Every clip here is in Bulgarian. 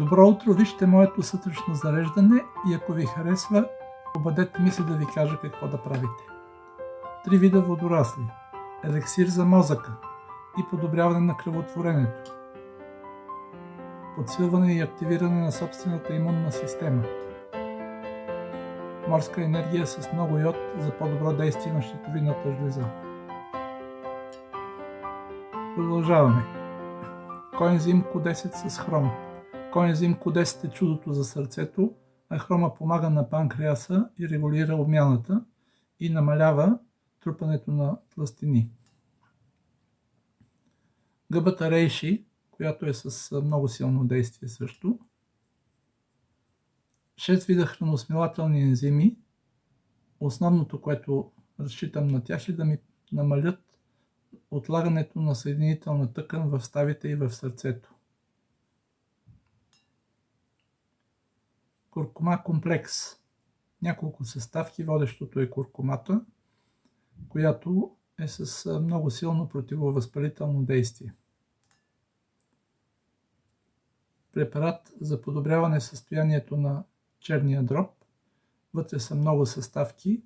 Добро утро, вижте моето сутрешно зареждане и ако ви харесва, обадете ми се да ви кажа какво да правите. 3 вида водорасли, елексир за мозъка и подобряване на кръвотворенето, подсилване и активиране на собствената имунна система, морска енергия с много йод за по-добро действие на щитовидната жлеза. Продължаваме. Коензим Q10 с хром. Коензим Q10 е чудото за сърцето, а хрома помага на панкреаса и регулира обмяната и намалява трупането на тлъстини. Гъбата рейши, която е с много силно действие също. 6 вида храносмилателни ензими. Основното, което разчитам на тях е да ми намалят отлагането на съединителна тъкан в ставите и в сърцето. Куркума комплекс. Няколко съставки, водещото е куркумата, която е с много силно противовъзпалително действие. Препарат за подобряване състоянието на черния дроб. Вътре са много съставки.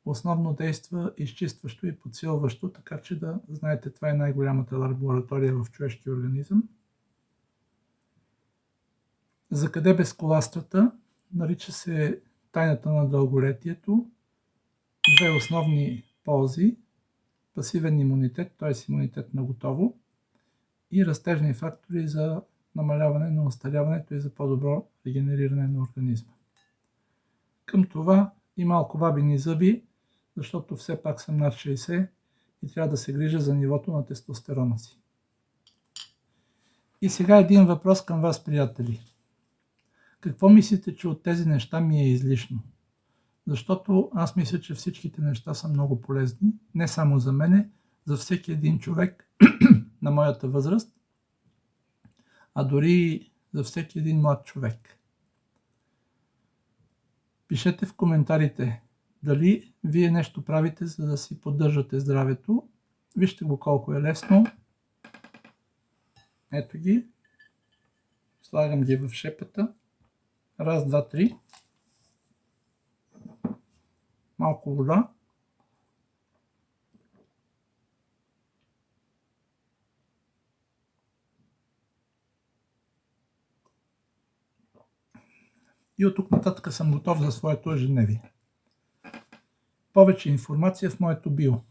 Основно действа изчистващо и подсилващо, така че да знаете, това е най-голямата лаборатория в човешкия организъм. За къде без коластрата? Нарича се тайната на дълголетието. 2 основни ползи. Пасивен имунитет, т.е. имунитет на готово, и растежни фактори за намаляване на остаряването и за по-добро регенериране на организма. Към това и малко бабини зъби, защото все пак съм над 60 и трябва да се грижа за нивото на тестостерона си. И сега един въпрос към вас, приятели. Какво мислите, че от тези неща ми е излишно? Защото аз мисля, че всичките неща са много полезни, не само за мене, за всеки един човек на моята възраст, а дори за всеки един млад човек. Пишете в коментарите дали вие нещо правите, за да си поддържате здравето. Вижте го колко е лесно. Ето ги. Слагам ги в шепата. 1, 2, 3. Малко вода. И от тук нататък съм готов за своето ежедневие. Повече информация в моето био.